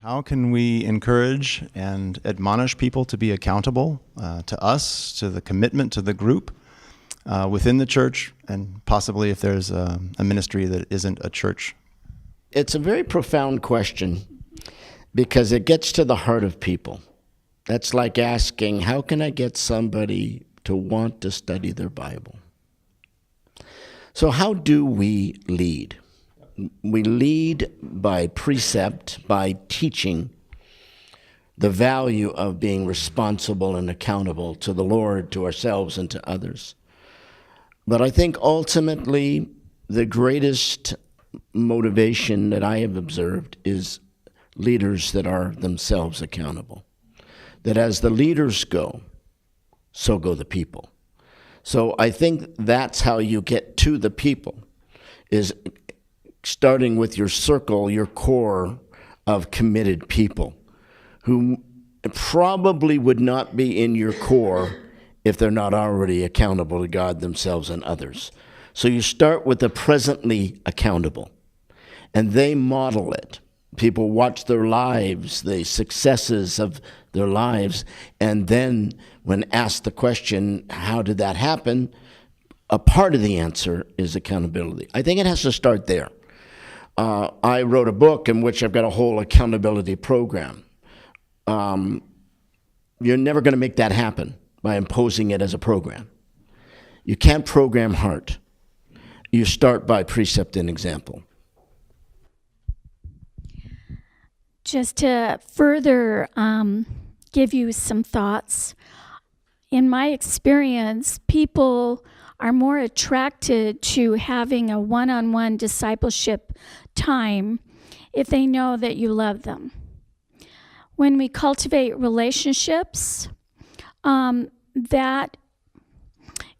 How can we encourage and admonish people to be accountable to us, to the commitment to the group within the church, and possibly if there's a ministry that isn't a church? It's a very profound question because it gets to the heart of people. That's like asking, how can I get somebody to want to study their Bible? So how do we lead? We lead by precept, by teaching the value of being responsible and accountable to the Lord, to ourselves, and to others. But I think ultimately the greatest motivation that I have observed is leaders that are themselves accountable. That as the leaders go, so go the people. So I think that's how you get to the people, is starting with your circle, your core of committed people who probably would not be in your core if they're not already accountable to God, themselves, and others. So you start with the presently accountable, and they model it. People watch their lives, the successes of their lives, and then when asked the question, how did that happen? A part of the answer is accountability. I think it has to start there. I wrote a book in which I've got a whole accountability program. You're never going to make that happen by imposing it as a program. You can't program heart. You start by precept and example. Just to further give you some thoughts, in my experience, people are more attracted to having a one-on-one discipleship time if they know that you love them. When we cultivate relationships, that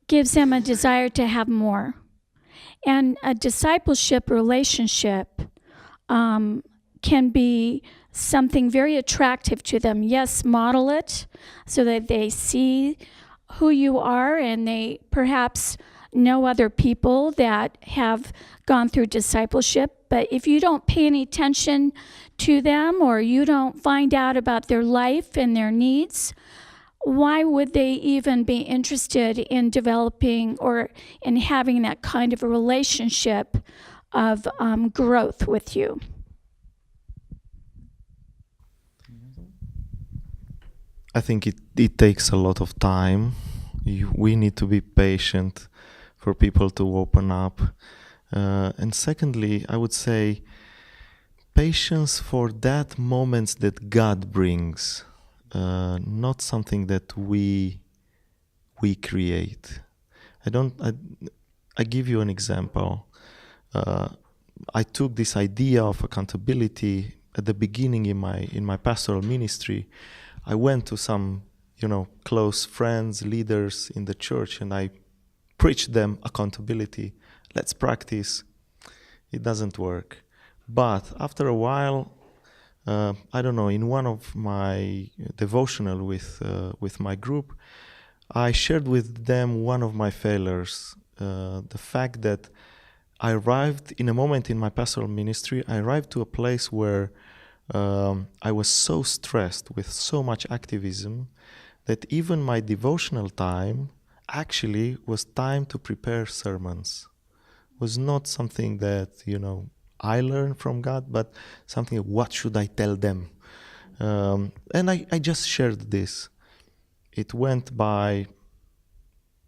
gives them a desire to have more. And a discipleship relationship can be something very attractive to them. Yes, model it so that they see who you are, and they perhaps know other people that have gone through discipleship. But if you don't pay any attention to them, or you don't find out about their life and their needs, why would they even be interested in developing or in having that kind of a relationship of growth with you? I think it takes a lot of time. We need to be patient for people to open up. And secondly, I would say patience for that moments that God brings, not something that we create. I give you an example. I took this idea of accountability at the beginning in my pastoral ministry. I went to some, close friends, leaders in the church, and I preached them accountability. Let's practice. It doesn't work. But after a while, in one of my devotional with my group, I shared with them one of my failures. The fact that I arrived in a moment in my pastoral ministry, I arrived to a place where I was so stressed with so much activism that even my devotional time actually was time to prepare sermons. It was not something that, I learned from God, but something, what should I tell them? And I just shared this. It went by,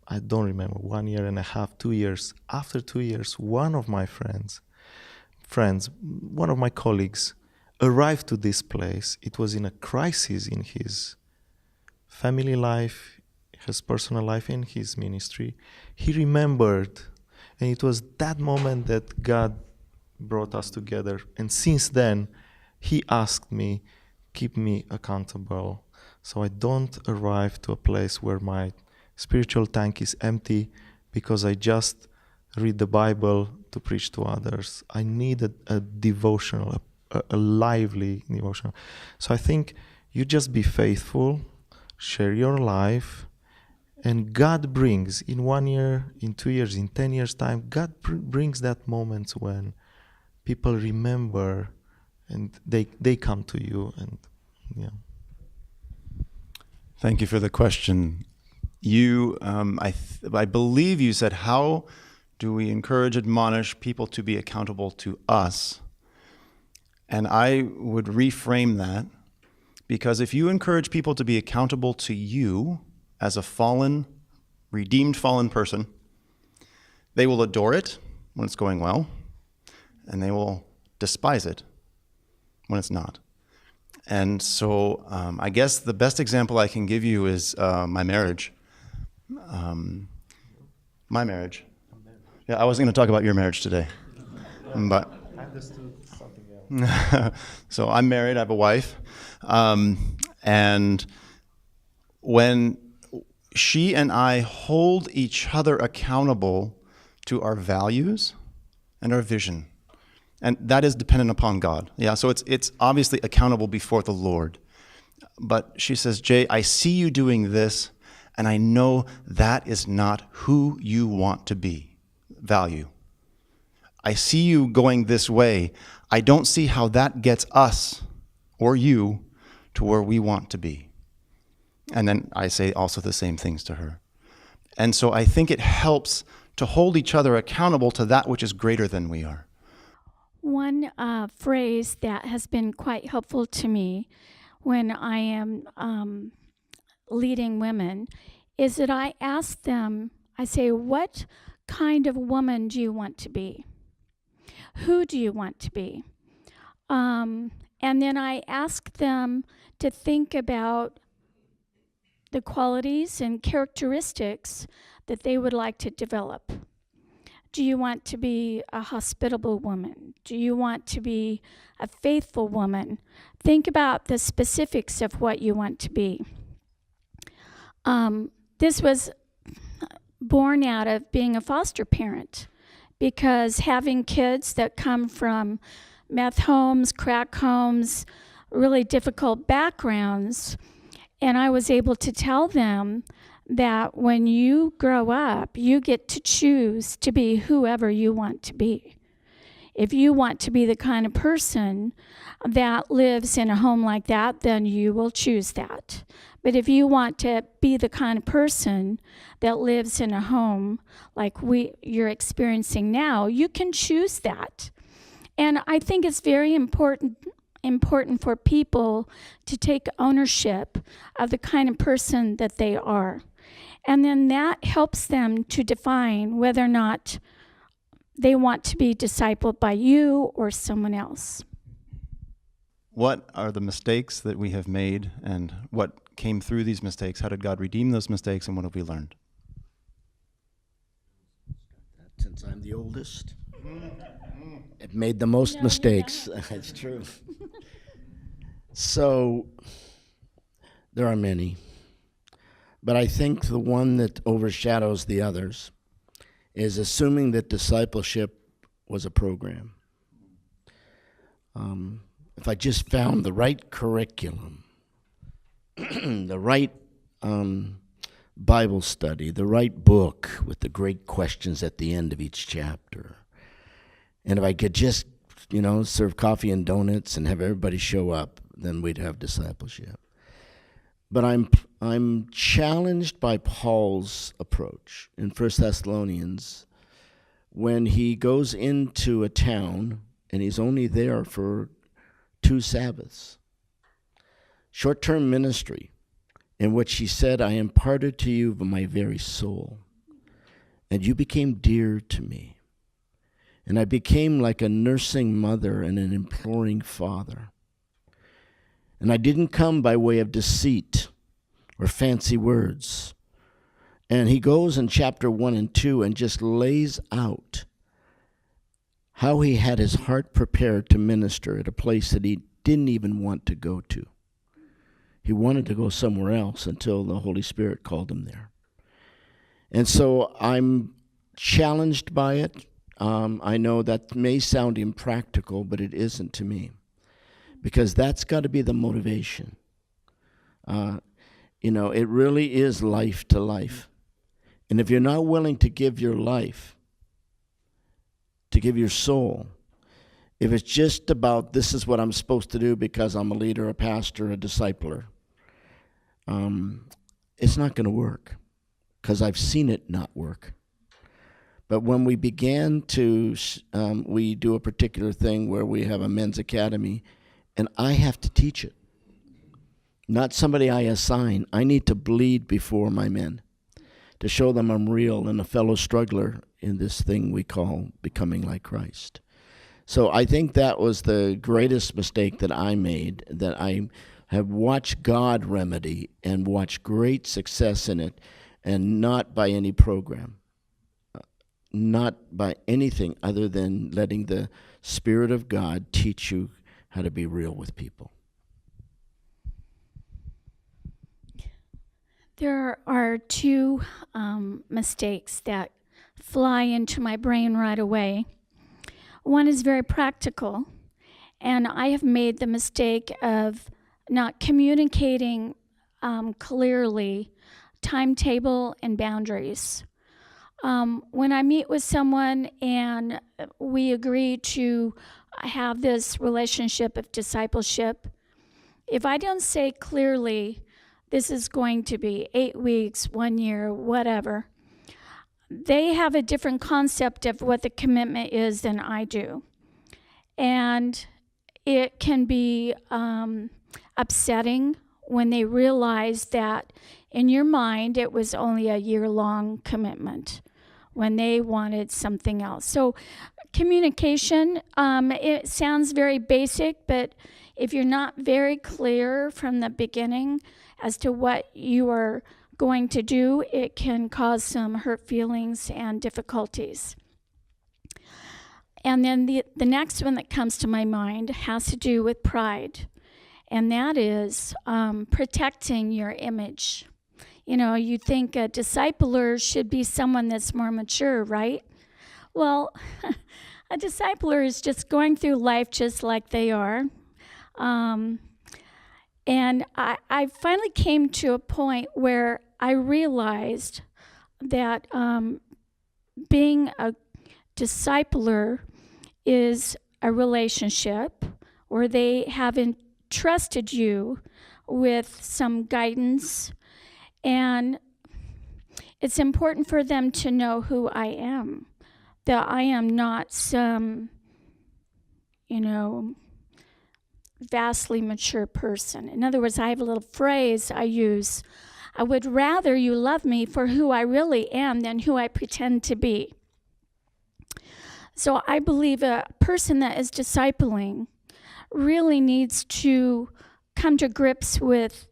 I don't remember, 1 year and a half, 2 years. After 2 years, one of my friends, one of my colleagues, arrived to this place. It was in a crisis in his family life, his personal life, and his ministry. He remembered, and it was that moment that God brought us together. And since then, he asked me, keep me accountable, so I don't arrive to a place where my spiritual tank is empty because I just read the Bible to preach to others. I need a devotional, a lively devotional. So I think you just be faithful, share your life, and God brings, in 1 year, in 2 years, in 10 years' time, God brings that moment when people remember and they come to you, and yeah. Thank you for the question. You, I believe you said, how do we encourage, admonish people to be accountable to us? And I would reframe that, because if you encourage people to be accountable to you as a fallen, redeemed fallen person, they will adore it when it's going well, and they will despise it when it's not. And so I guess the best example I can give you is my marriage. My marriage. Yeah, I wasn't going to talk about your marriage today. But I understood something else. So I'm married, I have a wife. And when she and I hold each other accountable to our values and our vision, and that is dependent upon God. Yeah, so it's obviously accountable before the Lord. But she says, Jay, I see you doing this, and I know that is not who you want to be. Value. I see you going this way. I don't see how that gets us or you to where we want to be. And then I say also the same things to her. And so I think it helps to hold each other accountable to that which is greater than we are. One phrase that has been quite helpful to me when I am leading women is that I ask them, I say, what kind of woman do you want to be? Who do you want to be? And then I ask them to think about the qualities and characteristics that they would like to develop. Do you want to be a hospitable woman? Do you want to be a faithful woman? Think about the specifics of what you want to be. This was born out of being a foster parent, because having kids that come from meth homes, crack homes, really difficult backgrounds, and I was able to tell them that when you grow up, you get to choose to be whoever you want to be. If you want to be the kind of person that lives in a home like that, then you will choose that. But if you want to be the kind of person that lives in a home like you're experiencing now, you can choose that. And I think it's very important for people to take ownership of the kind of person that they are. And then that helps them to define whether or not they want to be discipled by you or someone else. What are the mistakes that we have made, and what came through these mistakes? How did God redeem those mistakes, and what have we learned? Since I'm the oldest, I've made the most mistakes. That's true. So there are many. But I think the one that overshadows the others is assuming that discipleship was a program. If I just found the right curriculum, the right Bible study, the right book with the great questions at the end of each chapter, and if I could just, serve coffee and donuts and have everybody show up, then we'd have discipleship. But I'm challenged by Paul's approach in 1 Thessalonians when he goes into a town and he's only there for 2 Sabbaths. Short-term ministry in which he said, I imparted to you my very soul, and you became dear to me. And I became like a nursing mother and an imploring father. And I didn't come by way of deceit or fancy words. And he goes in chapter 1 and 2 and just lays out how he had his heart prepared to minister at a place that he didn't even want to go to. He wanted to go somewhere else until the Holy Spirit called him there. And so I'm challenged by it. I know that may sound impractical, but it isn't to me. Because that's got to be the motivation. It really is life to life. And if you're not willing to give your life, to give your soul, If it's just about this is what I'm supposed to do because I'm a leader, a pastor, a discipler, it's not going to work because I've seen it not work. But when we began to, we do a particular thing where we have a men's academy, and I have to teach it. Not somebody I assign. I need to bleed before my men to show them I'm real and a fellow struggler in this thing we call becoming like Christ. So I think that was the greatest mistake that I made, that I have watched God remedy and watched great success in it, and not by any program. Not by anything other than letting the Spirit of God teach you how to be real with people. There are two mistakes that fly into my brain right away. One is very practical, and I have made the mistake of not communicating clearly timetable and boundaries. When I meet with someone and we agree to have this relationship of discipleship, if I don't say clearly, this is going to be 8 weeks, 1 year, whatever, they have a different concept of what the commitment is than I do. And it can be upsetting when they realize that in your mind it was only a year-long commitment when they wanted something else. So communication, it sounds very basic, but if you're not very clear from the beginning as to what you are going to do, it can cause some hurt feelings and difficulties. And then the next one that comes to my mind has to do with pride, and that is protecting your image. You know, you think a discipler should be someone that's more mature, right? Well, a discipler is just going through life just like they are. And I finally came to a point where I realized that being a discipler is a relationship where they have entrusted you with some guidance, and it's important for them to know who I am, that I am not some, vastly mature person. In other words, I have a little phrase I use: I would rather you love me for who I really am than who I pretend to be. So I believe a person that is discipling really needs to come to grips with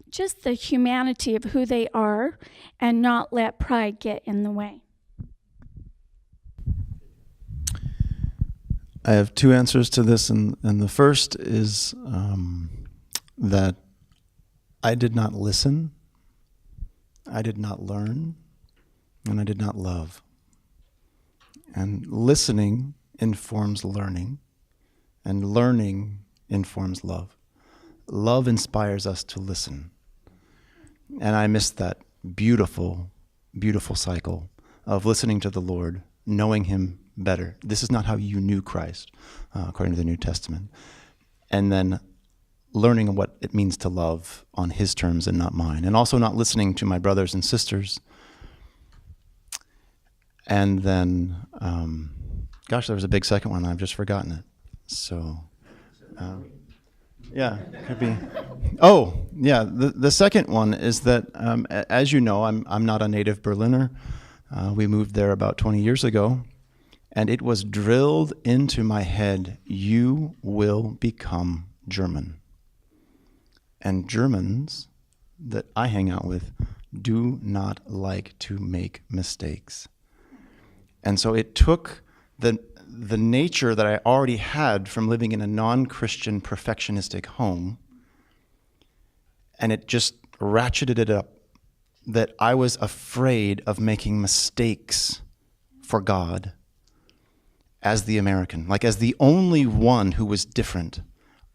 just the humanity of who they are and not let pride get in the way. I have two answers to this, and the first is that I did not listen, I did not learn, and I did not love. And listening informs learning, and learning informs love. Love inspires us to listen. And I missed that beautiful, beautiful cycle of listening to the Lord, knowing Him better. This is not how you knew Christ, according to the New Testament. And then learning what it means to love on His terms and not mine. And also not listening to my brothers and sisters. And then, there was a big second one. I've just forgotten it. So, could be. Oh, yeah. The second one is that, as you know, I'm not a native Berliner. We moved there about 20 years ago. And it was drilled into my head, you will become German. And Germans that I hang out with do not like to make mistakes. And so it took the nature that I already had from living in a non-Christian perfectionistic home, and it just ratcheted it up, that I was afraid of making mistakes for God as the American, like as the only one who was different.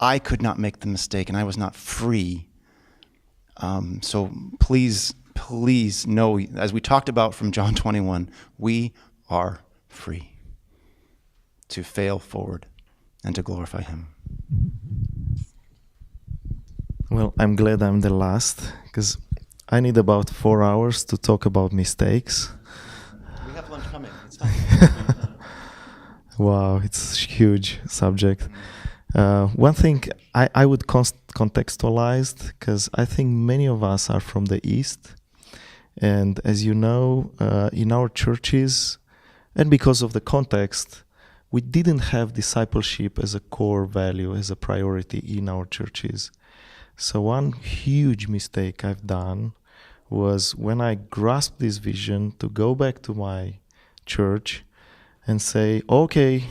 I could not make the mistake, and I was not free. So please know, as we talked about from John 21, we are free to fail forward and to glorify Him. Well, I'm glad I'm the last, because I need about 4 hours to talk about mistakes. We have lunch coming. It's fine. Wow, it's a huge subject. One thing I would contextualize, because I think many of us are from the East. And as you know, in our churches, and because of the context, we didn't have discipleship as a core value, as a priority in our churches. So one huge mistake I've done was when I grasped this vision to go back to my church and say, okay,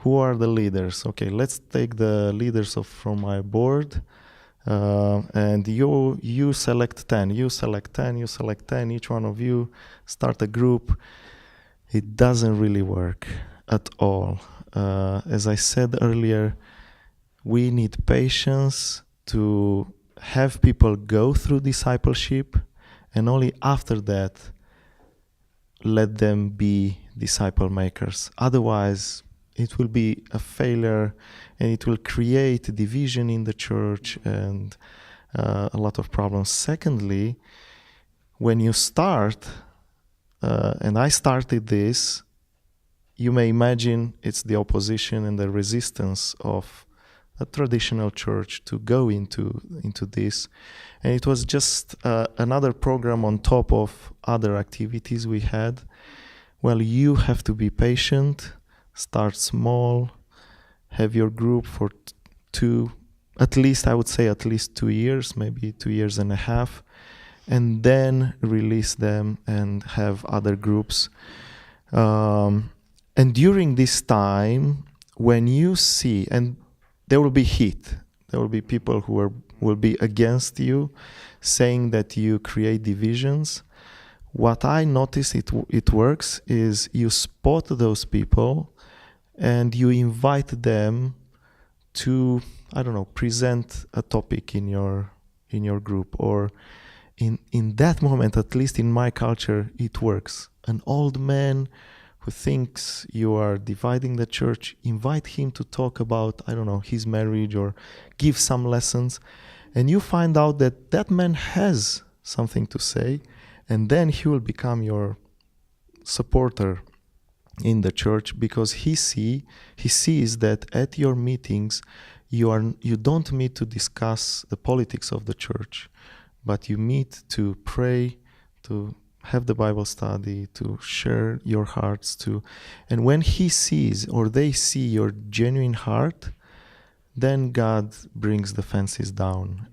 who are the leaders? Okay, let's take the leaders from my board, and you select 10, you select 10, you select 10, each one of you start a group. It doesn't really work at all. As I said earlier, we need patience to have people go through discipleship, and only after that let them be disciple makers. Otherwise, it will be a failure, and it will create division in the church and a lot of problems. Secondly, when you start, and I started this, you may imagine it's the opposition and the resistance of a traditional church to go into this. And it was just another program on top of other activities we had. Well, you have to be patient, start small, have your group for at least 2 years, maybe 2 years and a half, and then release them and have other groups. And during this time, when you see, and there will be heat, there will be people who will be against you, saying that you create divisions. What I notice it works is you spot those people and you invite them to, present a topic in your group, or in that moment, at least in my culture, it works. An old man who thinks you are dividing the church, invite him to talk about, his marriage, or give some lessons. And you find out that man has something to say, and then he will become your supporter in the church, because he sees that at your meetings, you don't meet to discuss the politics of the church, but you meet to pray, to have the Bible study, to share your hearts to. And when he sees, or they see, your genuine heart, then God brings the fences down.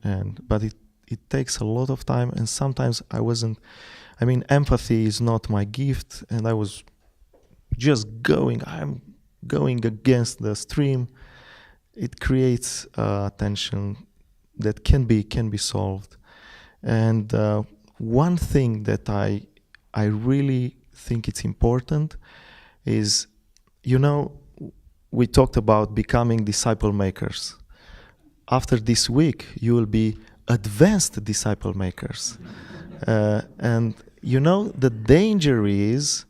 But it takes a lot of time, and sometimes empathy is not my gift, and I was just I'm going against the stream. It creates tension that can be solved. And one thing that I really think it's important is, we talked about becoming disciple makers. After this week, you will be advanced disciple makers. And the danger is,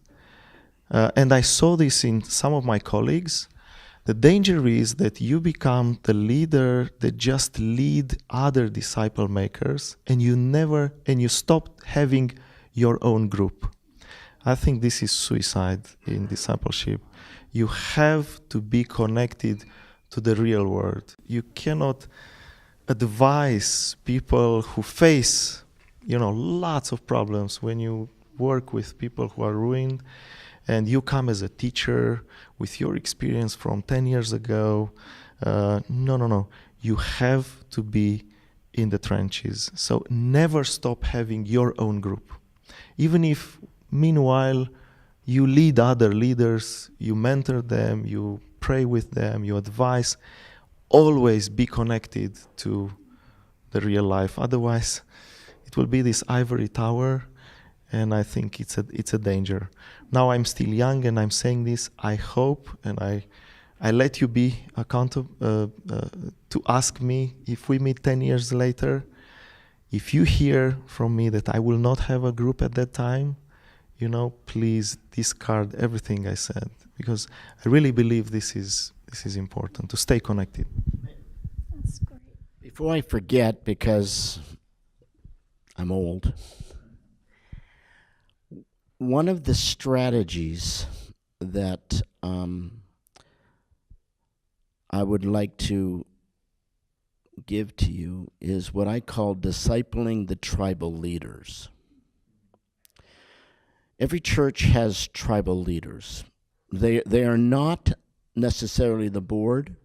and I saw this in some of my colleagues, the danger is that you become the leader that just lead other disciple makers, and you stop having your own group. I think this is suicide in discipleship. You have to be connected to the real world. You cannot advise people who face, lots of problems when you work with people who are ruined, and you come as a teacher with your experience from 10 years ago. No. You have to be in the trenches. So never stop having your own group. Even if, meanwhile, you lead other leaders, you mentor them, you pray with them, you advise, always be connected to the real life. Otherwise, it will be this ivory tower, and I think it's a danger. Now I'm still young, and I'm saying this. I hope, and I let you be accountable to ask me if we meet 10 years later. If you hear from me that I will not have a group at that time, please discard everything I said, because I really believe this is important to stay connected. That's great. Before I forget, because I'm old, one of the strategies that I would like to give to you is what I call discipling the tribal leaders. Every church has tribal leaders. They are not necessarily the board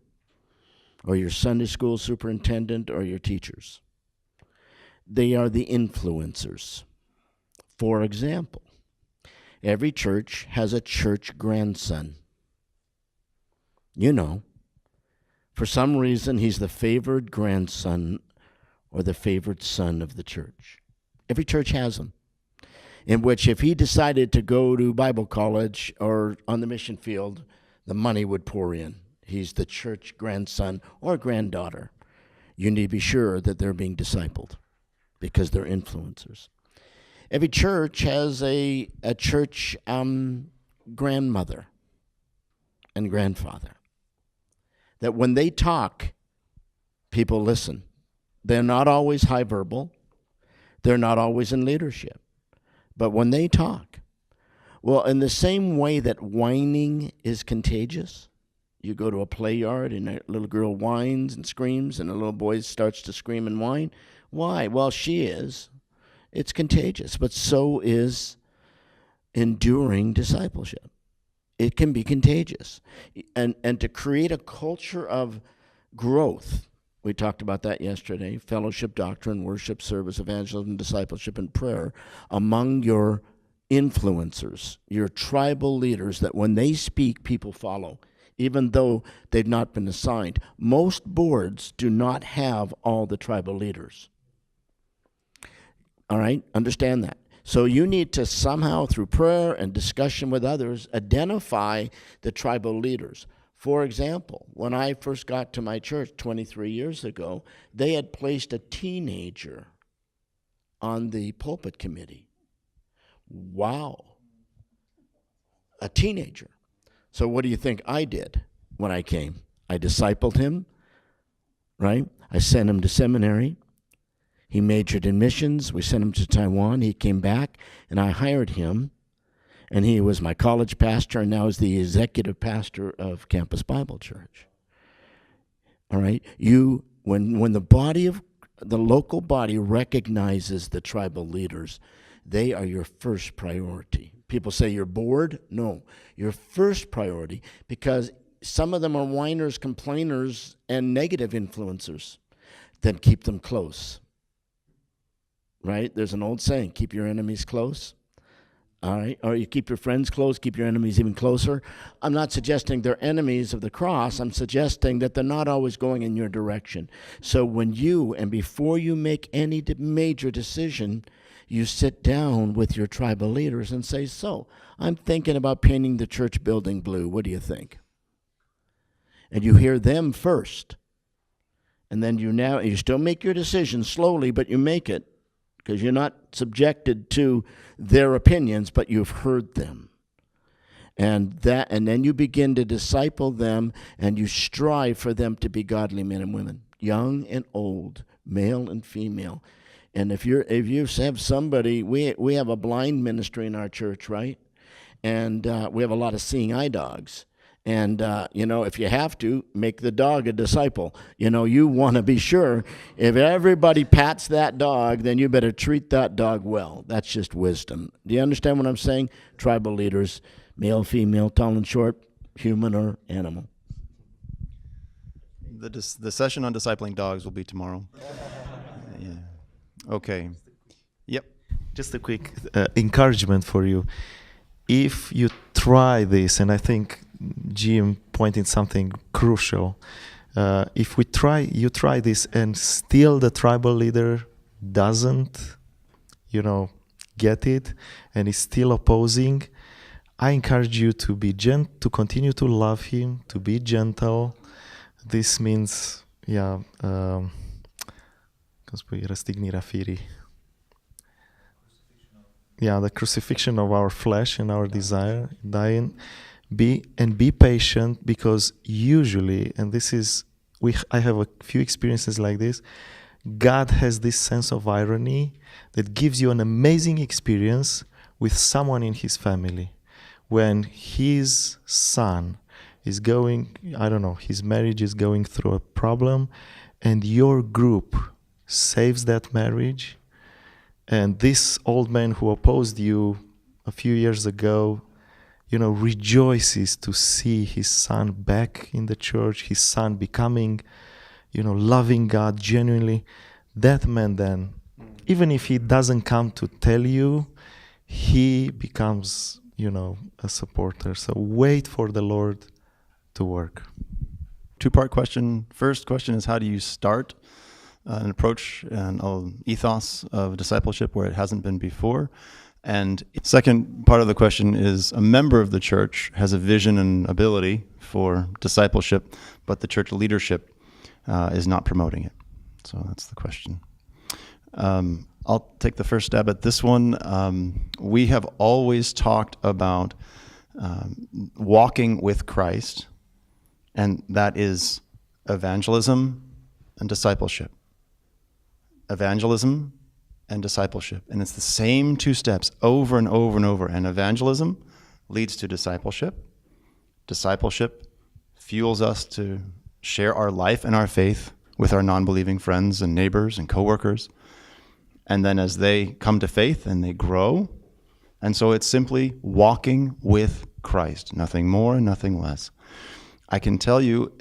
or your Sunday school superintendent or your teachers. They are the influencers. For example, every church has a church grandson. For some reason, he's the favored grandson or the favored son of the church. Every church has him. In which if he decided to go to Bible college or on the mission field, the money would pour in. He's the church grandson or granddaughter. You need to be sure that they're being discipled because they're influencers. Every church has a church grandmother and grandfather. That when they talk, people listen. They're not always high verbal. They're not always in leadership. But when they talk, well, in the same way that whining is contagious, you go to a play yard and a little girl whines and screams and a little boy starts to scream and whine. Why? Well, she is. It's contagious, but so is enduring discipleship. It can be contagious. And to create a culture of growth, we talked about that yesterday, fellowship, doctrine, worship, service, evangelism, discipleship, and prayer among your influencers, your tribal leaders, that when they speak, people follow, even though they've not been assigned. Most boards do not have all the tribal leaders. All right? Understand that. So you need to somehow, through prayer and discussion with others, identify the tribal leaders. For example, when I first got to my church 23 years ago, they had placed a teenager on the pulpit committee. Wow. A teenager. So what do you think I did when I came? I discipled him, right? I sent him to seminary. He majored in missions. We sent him to Taiwan. He came back, and I hired him. And he was my college pastor, and now is the executive pastor of Campus Bible Church. All right? When the local body recognizes the tribal leaders, they are your first priority. People say you're bored? No, your first priority, because some of them are whiners, complainers, and negative influencers. Then keep them close. Right? There's an old saying, keep your enemies close. All right? Or you keep your friends close, keep your enemies even closer. I'm not suggesting they're enemies of the cross. I'm suggesting that they're not always going in your direction. So when before you make any major decision, you sit down with your tribal leaders and say, so, I'm thinking about painting the church building blue. What do you think? And you hear them first. And then you still make your decision slowly, but you make it. Because you're not subjected to their opinions, but you've heard them. And then you begin to disciple them, and you strive for them to be godly men and women, young and old, male and female. And if you have somebody, we have a blind ministry in our church, right? And we have a lot of seeing eye dogs. And, if you have to, make the dog a disciple. You want to be sure if everybody pats that dog, then you better treat that dog well. That's just wisdom. Do you understand what I'm saying? Tribal leaders, male, female, tall and short, human or animal. The session on discipling dogs will be tomorrow. Yeah. Okay. Yep. Just a quick encouragement for you. If you try this, and I think Jim pointed something crucial. If you try this and still the tribal leader doesn't, get it and is still opposing, I encourage you to be to continue to love him, to be gentle. This means, răstignirea firii. the crucifixion of our flesh and our desire, dying, be patient, because usually, and this is, I have a few experiences like this, God has this sense of irony that gives you an amazing experience with someone in his family. When his son is going, I don't know, his marriage is going through a problem, and your group saves that marriage, and this old man who opposed you a few years ago, rejoices to see his son back in the church, his son becoming, loving God genuinely. That man then, even if he doesn't come to tell you, he becomes, a supporter. So wait for the Lord to work. Two-part question. First question is, how do you start an approach and ethos of discipleship where it hasn't been before? And second part of the question is, a member of the church has a vision and ability for discipleship, but the church leadership is not promoting it. So that's the question. I'll take the first stab at this one. We have always talked about walking with Christ, and that is evangelism and discipleship. Evangelism and discipleship. And it's the same two steps over and over and over. And evangelism leads to discipleship. Discipleship fuels us to share our life and our faith with our non-believing friends and neighbors and coworkers. And then as they come to faith and they grow, and so it's simply walking with Christ, nothing more, nothing less. I can tell you,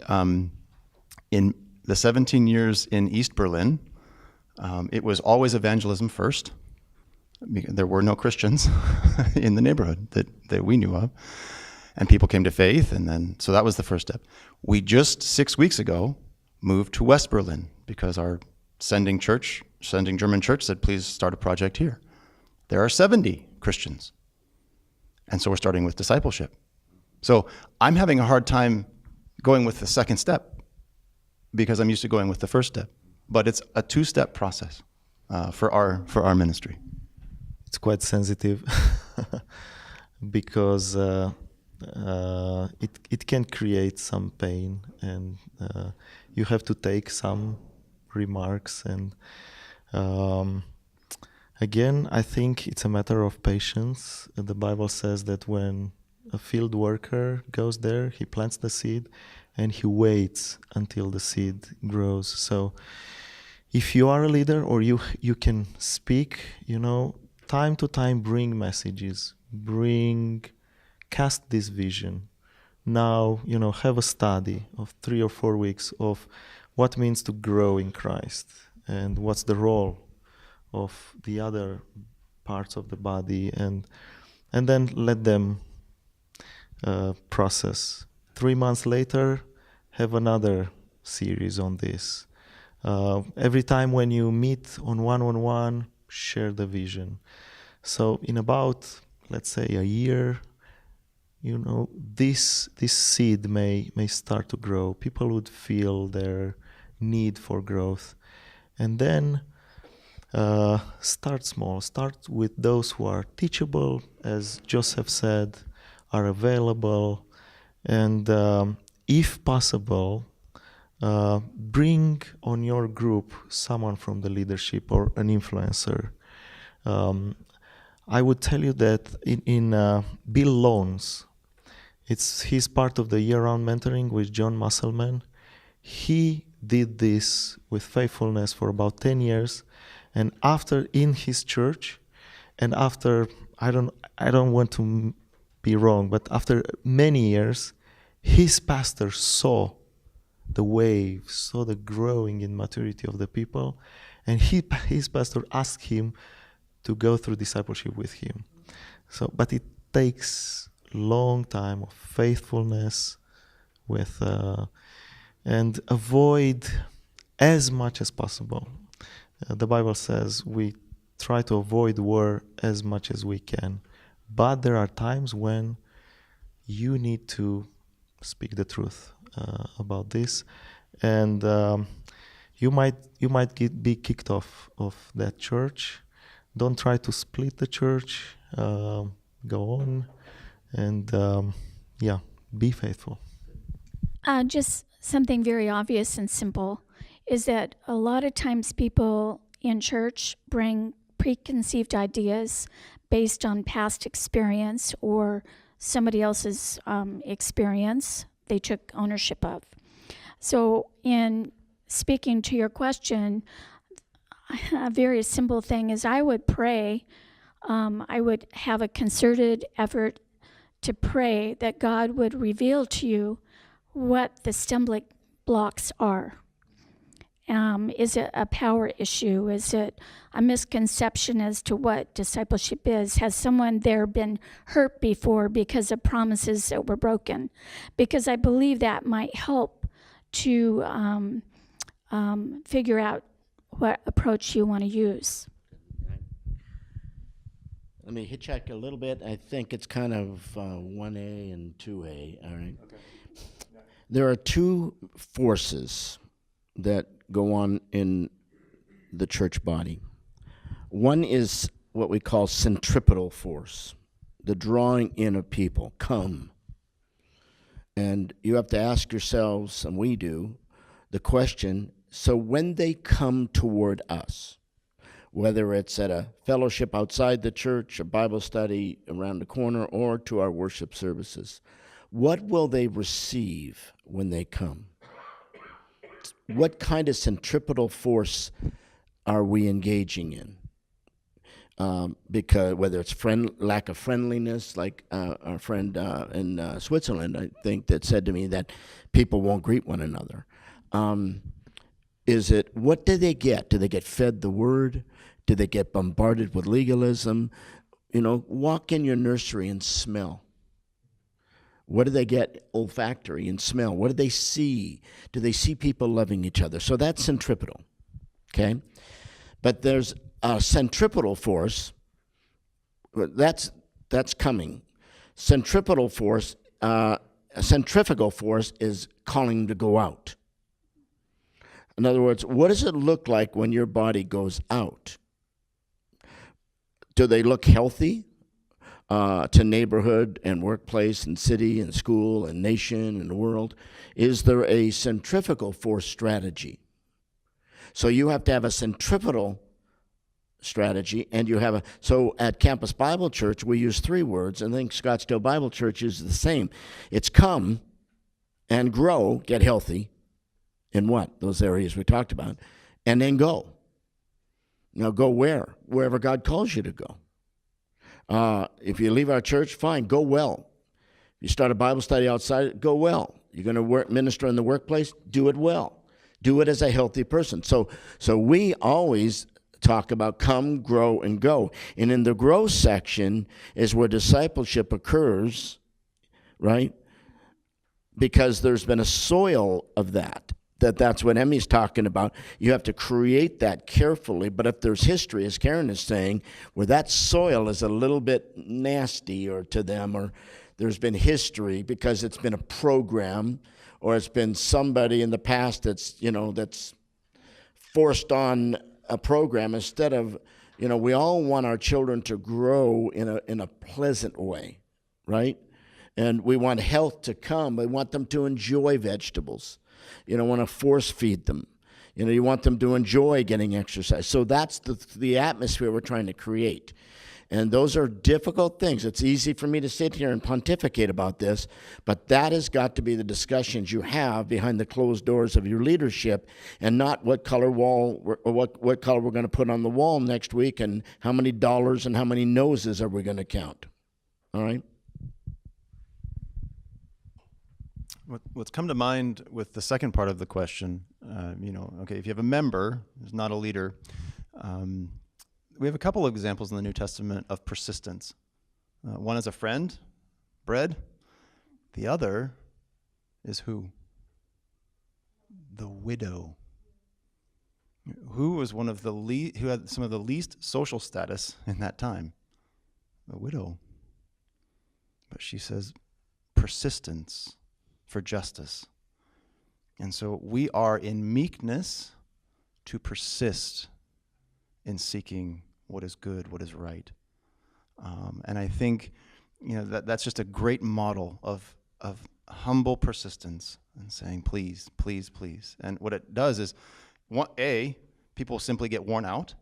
in the 17 years in East Berlin, it was always evangelism first. There were no Christians in the neighborhood that we knew of. And people came to faith, and then, so that was the first step. We just 6 weeks ago moved to West Berlin because our sending German church said, please start a project here. There are 70 Christians. And so we're starting with discipleship. So I'm having a hard time going with the second step because I'm used to going with the first step. But it's a two-step process for our ministry. It's quite sensitive because it can create some pain, and you have to take some remarks. And again, I think it's a matter of patience. The Bible says that when a field worker goes there, he plants the seed and he waits until the seed grows. So if you are a leader, or you can speak, time to time bring messages, cast this vision. Now, have a study of 3 or 4 weeks of what means to grow in Christ and what's the role of the other parts of the body, and then let them process. 3 months later, have another series on this. Every time when you meet on one-on-one, share the vision. So in about, let's say, a year, this seed may start to grow. People would feel their need for growth. And then start small. Start with those who are teachable, as Joseph said, are available. And if possible, bring on your group someone from the leadership or an influencer. I would tell you that in Bill Loans, he's part of the year-round mentoring with John Musselman. He did this with faithfulness for about 10 years, and after in his church, and after I don't want to be wrong, but after many years, his pastor saw the waves, saw the growing in maturity of the people, and his pastor asked him to go through discipleship with him. So, but it takes long time of faithfulness with and avoid as much as possible. The Bible says we try to avoid war as much as we can, but there are times when you need to speak the truth about this, and you might be kicked off of that church, don't try to split the church. Go on, and be faithful. Just something very obvious and simple is that a lot of times people in church bring preconceived ideas based on past experience or somebody else's experience they took ownership of. So in speaking to your question, a very simple thing is I would pray. I would have a concerted effort to pray that God would reveal to you what the stumbling blocks are. Is it a power issue? Is it a misconception as to what discipleship is? Has someone there been hurt before because of promises that were broken? Because I believe that might help to figure out what approach you want to use. Let me hitchhike a little bit. I think it's kind of 1A and 2A, all right? Okay. Yeah. There are two forces that go on in the church body. One is what we call centripetal force, the drawing in of people. Come. And you have to ask yourselves, and we do, the question, so when they come toward us, whether it's at a fellowship outside the church, a Bible study around the corner, or to our worship services, what will they receive when they come? What kind of centripetal force are we engaging in? Because whether it's lack of friendliness, like our friend in Switzerland, I think, that said to me that people won't greet one another. Is it, what do they get? Do they get fed the word? Do they get bombarded with legalism? You know, walk in your nursery and smell. What do they get olfactory and smell? What do they see? Do they see people loving each other? So that's centripetal, okay? But there's a centripetal force. That's coming. Centripetal force, a centrifugal force is calling to go out. In other words, what does it look like when your body goes out? Do they look healthy to neighborhood and workplace and city and school and nation and the world? Is there a centrifugal force strategy? So you have to have a centripetal strategy, and you have so at Campus Bible Church, we use 3 words, and I think Scottsdale Bible Church is the same. It's come and grow, get healthy, in what? Those areas we talked about, and then go. Now go where? Wherever God calls you to go. If you leave our church, fine, go well. If you start a Bible study outside, go well. You're going to minister in the workplace, do it well. Do it as a healthy person. So we always talk about come, grow, and go. And in the grow section is where discipleship occurs, right? Because there's been a soil of that. That's what Emmy's talking about. You have to create that carefully. But if there's history, as Karon is saying, where that soil is a little bit nasty or to them, or there's been history because it's been a program, or it's been somebody in the past that's forced on a program instead of, we all want our children to grow in a pleasant way, right? And we want health to come. We want them to enjoy vegetables. You don't want to force feed them. You want them to enjoy getting exercise. So that's the atmosphere we're trying to create. And those are difficult things. It's easy for me to sit here and pontificate about this, but that has got to be the discussions you have behind the closed doors of your leadership, and not what color wall or what color we're going to put on the wall next week, and how many dollars and how many noses are we going to count. All right? What's come to mind with the second part of the question, okay, if you have a member who's not a leader, we have a couple of examples in the New Testament of persistence. One is a friend, bread. The other is who? The widow. Who was one of the who had some of the least social status in that time? The widow. But she says persistence for justice. And so we are in meekness to persist in seeking what is good, what is right. And I think, that's just a great model of humble persistence and saying, please, please, please. And what it does is, people simply get worn out,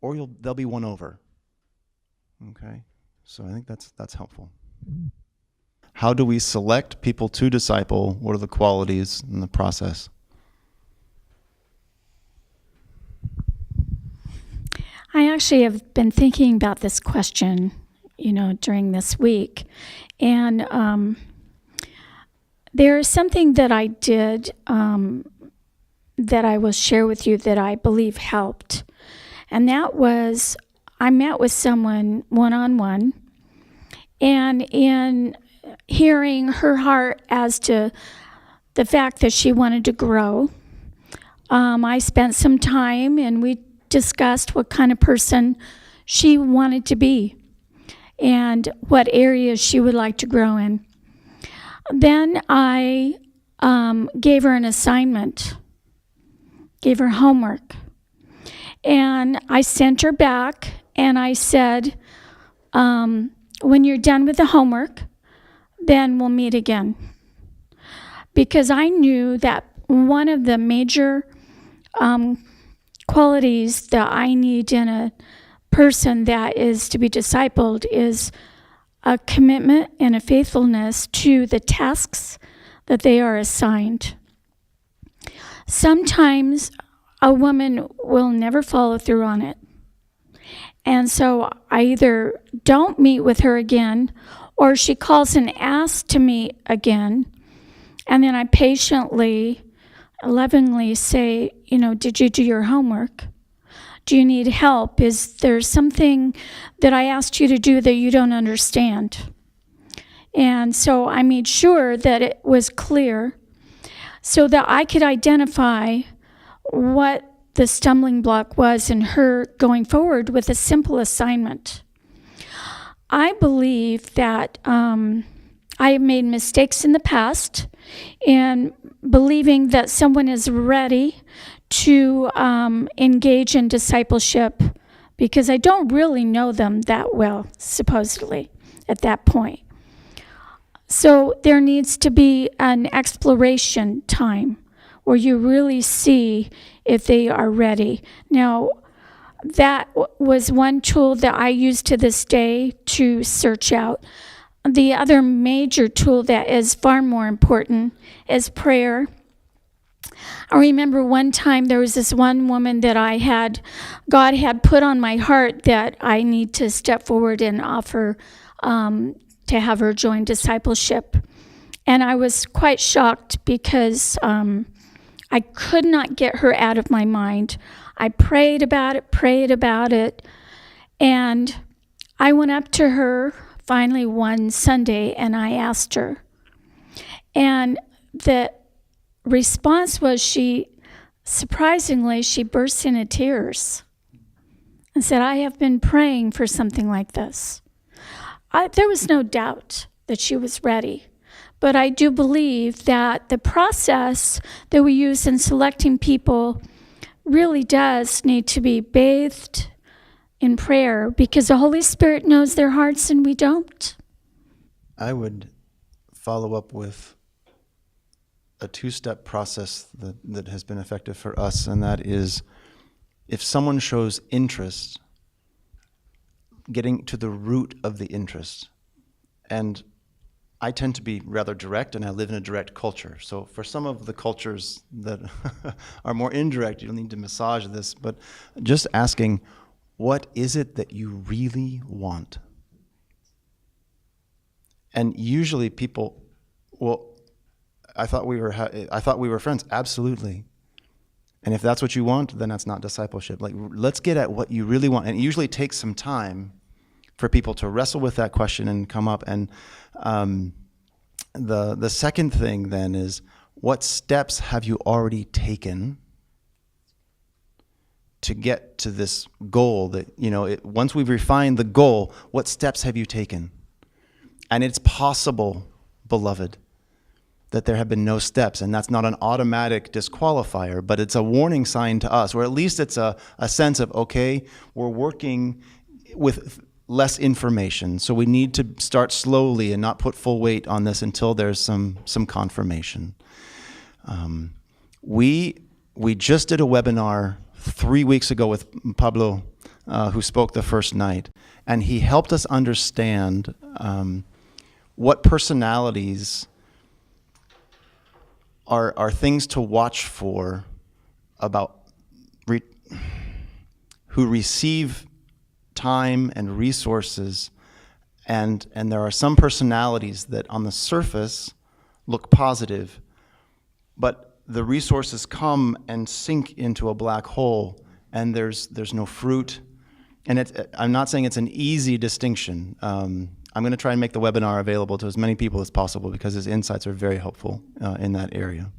or they'll be won over. Okay? So I think that's helpful. How do we select people to disciple? What are the qualities in the process? I actually have been thinking about this question, during this week. And there is something that I did that I will share with you that I believe helped. And that was, I met with someone one-on-one, and in hearing her heart as to the fact that she wanted to grow, I spent some time and we discussed what kind of person she wanted to be and what areas she would like to grow in. Then I gave her an assignment, gave her homework, and I sent her back and I said, when you're done with the homework, then we'll meet again. Because I knew that one of the major qualities that I need in a person that is to be discipled is a commitment and a faithfulness to the tasks that they are assigned. Sometimes a woman will never follow through on it. And so I either don't meet with her again, or she calls and asks to meet again. And then I patiently, lovingly say, did you do your homework? Do you need help? Is there something that I asked you to do that you don't understand? And so I made sure that it was clear so that I could identify what the stumbling block was in her going forward with a simple assignment. I believe that I have made mistakes in the past in believing that someone is ready to engage in discipleship because I don't really know them that well, supposedly, at that point. So there needs to be an exploration time where you really see if they are ready. Now, that was one tool that I use to this day to search out. The other major tool that is far more important is prayer. I remember one time there was this one woman that God had put on my heart that I need to step forward and offer to have her join discipleship. And I was quite shocked because I could not get her out of my mind. I prayed about it, and I went up to her finally one Sunday and I asked her. And the response was surprisingly, she burst into tears and said, I have been praying for something like this. There was no doubt that she was ready. But I do believe that the process that we use in selecting people really does need to be bathed in prayer because the Holy Spirit knows their hearts and we don't. I would follow up with a two-step process that has been effective for us, and that is if someone shows interest, getting to the root of the interest. And I tend to be rather direct, and I live in a direct culture. So for some of the cultures that are more indirect, you'll need to massage this, but just asking, what is it that you really want? And usually people, I thought we were friends. Absolutely. And if that's what you want, then that's not discipleship. Like, let's get at what you really want. And it usually takes some time for people to wrestle with that question and come up. And the second thing then is, what steps have you already taken to get to this goal that, once we've refined the goal, what steps have you taken? And it's possible, beloved, that there have been no steps, and that's not an automatic disqualifier, but it's a warning sign to us, or at least it's a sense of, okay, we're working with less information, so we need to start slowly and not put full weight on this until there's some confirmation. We just did a webinar 3 weeks ago with Pablo, who spoke the first night, and he helped us understand what personalities are things to watch for about who receive time and resources, and there are some personalities that on the surface look positive, but the resources come and sink into a black hole, and there's no fruit. And I'm not saying it's an easy distinction. I'm going to try and make the webinar available to as many people as possible because his insights are very helpful in that area.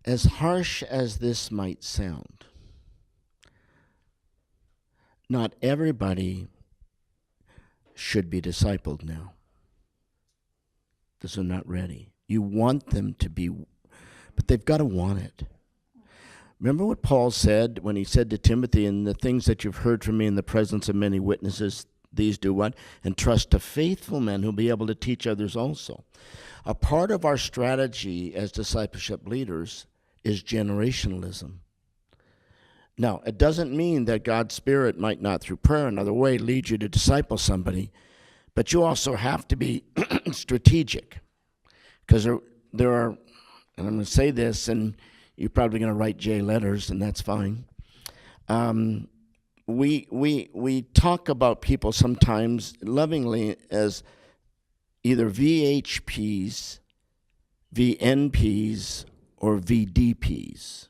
As harsh as this might sound, not everybody should be discipled now because they're not ready. You want them to be, but they've got to want it. Remember what Paul said when he said to Timothy, "And the things that you've heard from me in the presence of many witnesses, these do what? And trust to faithful men who'll be able to teach others also." A part of our strategy as discipleship leaders is generationalism. Now, it doesn't mean that God's Spirit might not, through prayer another way, lead you to disciple somebody, but you also have to be strategic. Because there are, and I'm going to say this, and you're probably going to write J letters, and that's fine. We talk about people sometimes lovingly as either VHPs, VNPs, or VDPs.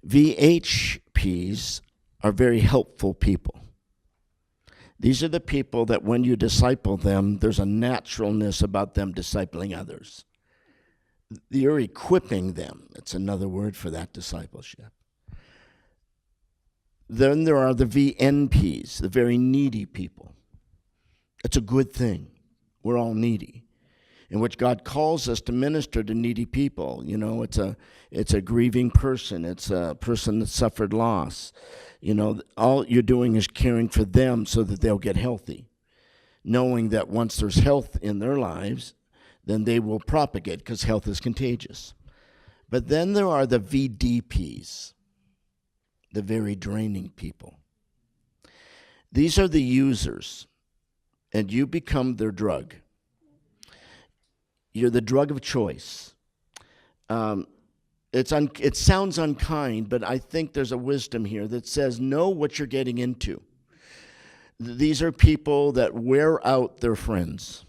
VHPs are very helpful people. These are the people that when you disciple them, there's a naturalness about them discipling others. You're equipping them. It's another word for that, discipleship. Then there are the VNPs, the very needy people. It's a good thing. We're all needy, in which God calls us to minister to needy people. You know, it's a grieving person. It's a person that suffered loss. You know, all you're doing is caring for them so that they'll get healthy, knowing that once there's health in their lives, then they will propagate because health is contagious. But then there are the VDPs, the very draining people. These are the users, and you become their drug. You're the drug of choice. It sounds unkind, but I think there's a wisdom here that says know what you're getting into. These are people that wear out their friends.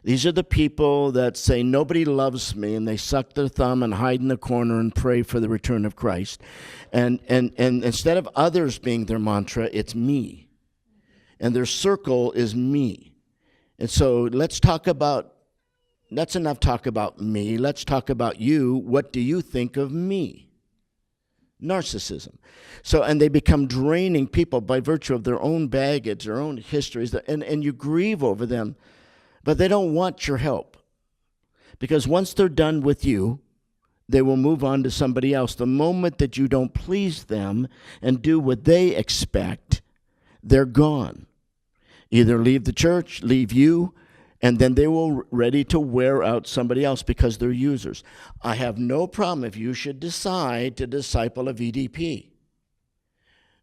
These are the people that say, nobody loves me, and they suck their thumb and hide in the corner and pray for the return of Christ. And instead of others being their mantra, it's me. And their circle is me. And so let's enough talk about me. Let's talk about you. What do you think of me? Narcissism. So, and they become draining people by virtue of their own baggage, their own histories, and you grieve over them. But they don't want your help. Because once they're done with you, they will move on to somebody else. The moment that you don't please them and do what they expect, they're gone. Either leave the church, leave you, and then they will ready to wear out somebody else because they're users. I have no problem if you should decide to disciple a VDP.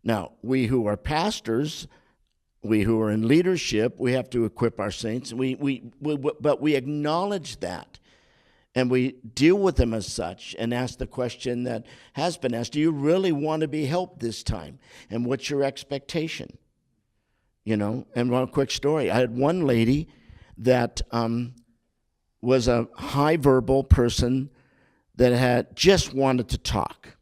Now, we who are pastors, we who are in leadership, we have to equip our saints. But we acknowledge that, and we deal with them as such and ask the question that has been asked, do you really want to be helped this time? And what's your expectation? You know, and one quick story. I had one lady that was a high verbal person that had just wanted to talk.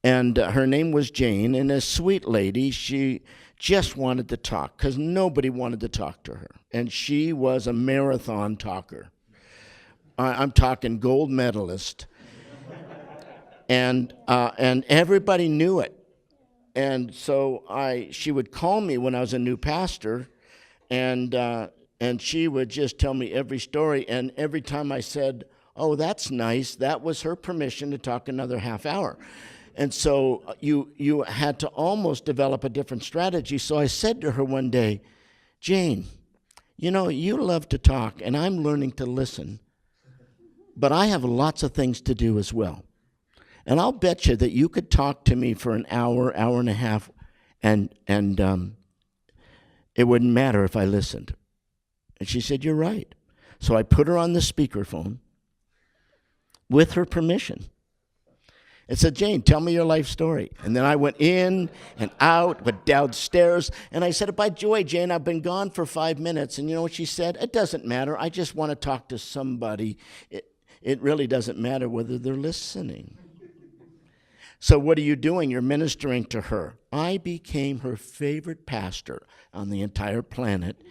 And her name was Jane, and a sweet lady. She just wanted to talk because nobody wanted to talk to her. And she was a marathon talker. I'm talking gold medalist. And everybody knew it. And so she would call me when I was a new pastor, and she would just tell me every story, and every time I said, "Oh, that's nice," that was her permission to talk another half hour. And so you had to almost develop a different strategy. So I said to her one day, "Jane, you love to talk, and I'm learning to listen, but I have lots of things to do as well. And I'll bet you that you could talk to me for an hour, hour and a half, and it wouldn't matter if I listened." And she said, "You're right." So I put her on the speakerphone with her permission and said, "Jane, tell me your life story." And then I went in and out, went downstairs, and I said, "By the way, Jane, I've been gone for 5 minutes." And you know what she said? "It doesn't matter. I just want to talk to somebody. It really doesn't matter whether they're listening." So what are you doing? You're ministering to her. I became her favorite pastor on the entire planet,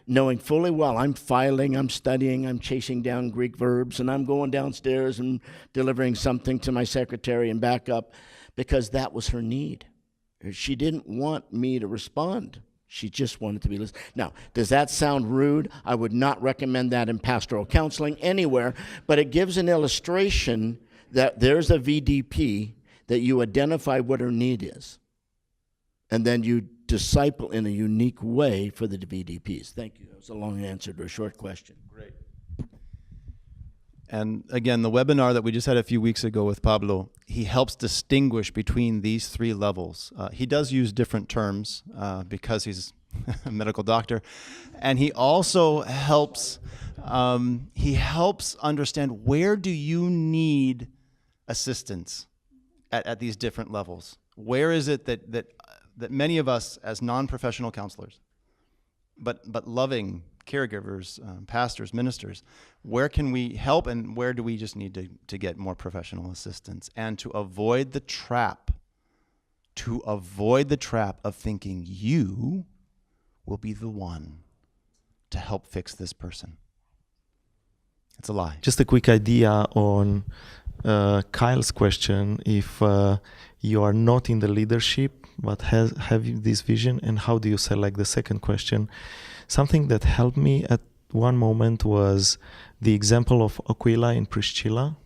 knowing fully well I'm filing, I'm studying, I'm chasing down Greek verbs, and I'm going downstairs and delivering something to my secretary and back up, because that was her need. She didn't want me to respond. She just wanted to be listened. Now, does that sound rude? I would not recommend that in pastoral counseling anywhere, but it gives an illustration that there's a VDP, that you identify what her need is, and then you disciple in a unique way for the VDPs. Thank you. That was a long answer to a short question. Great. And again, the webinar that we just had a few weeks ago with Pablo, he helps distinguish between these three levels. He does use different terms because he's a medical doctor, and he also helps understand, where do you need assistance at these different levels? Where is it that many of us as non-professional counselors, but loving caregivers, pastors, ministers, where can we help, and where do we just need to get more professional assistance? And to avoid the trap of thinking you will be the one to help fix this person. It's a lie. Just a quick idea on Kyle's question: if you are not in the leadership but have this vision, and how do you select? The second question, something that helped me at one moment was the example of Aquila and Priscilla.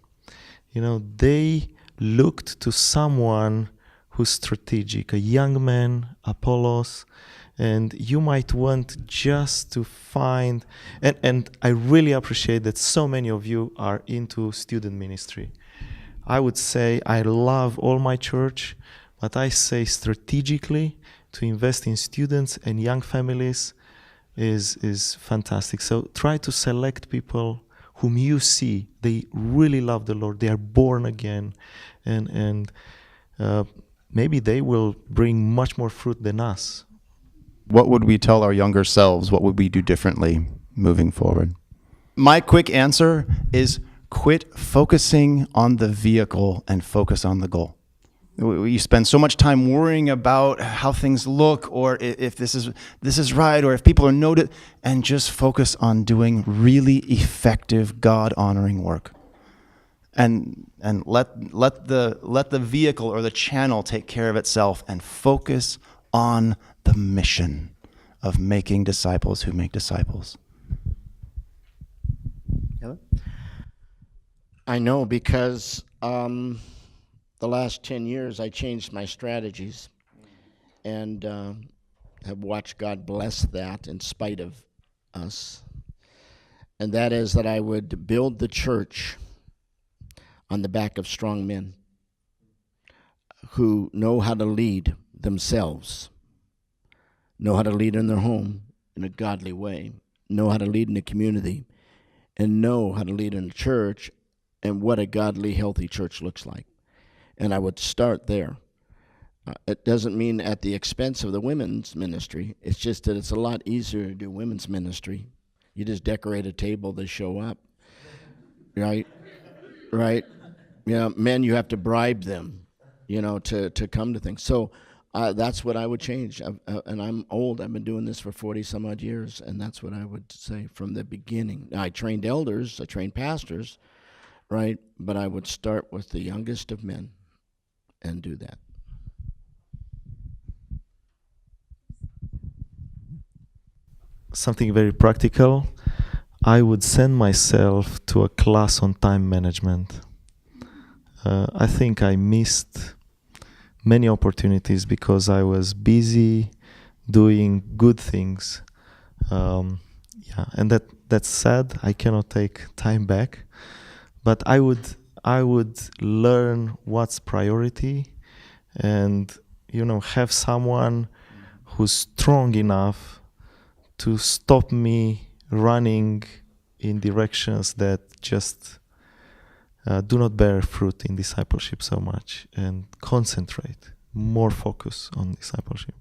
They looked to someone who's strategic, a young man, Apollos, and you might want just to find, and I really appreciate that so many of you are into student ministry. I would say I love all my church, but I say strategically to invest in students and young families is fantastic. So try to select people whom you see they really love the Lord, they are born again, and maybe they will bring much more fruit than us. What would we tell our younger selves? What would we do differently moving forward? My quick answer is quit focusing on the vehicle and focus on the goal. You spend so much time worrying about how things look, or if this is right, or if people are noted, and just focus on doing really effective, God-honoring work. And let the vehicle or the channel take care of itself, and focus on the mission of making disciples who make disciples. I know, because the last 10 years I changed my strategies, and have watched God bless that in spite of us. And that is that I would build the church on the back of strong men who know how to lead themselves, know how to lead in their home in a godly way, know how to lead in the community, and know how to lead in the church, and what a godly, healthy church looks like. And I would start there. It doesn't mean at the expense of the women's ministry. It's just that it's a lot easier to do women's ministry. You just decorate a table, they show up. Right? Right? Yeah, men, you have to bribe them, to come to things. So that's what I would change. And I'm old. I've been doing this for 40 some odd years, and that's what I would say from the beginning. Now, I trained elders, I trained pastors, right? But I would start with the youngest of men and do that. something very practical, I would send myself to a class on time management. I think I missed many opportunities because I was busy doing good things. And that's sad. I cannot take time back, but I would learn what's priority, and have someone who's strong enough to stop me running in directions that just do not bear fruit in discipleship so much, and concentrate, more focus on discipleship.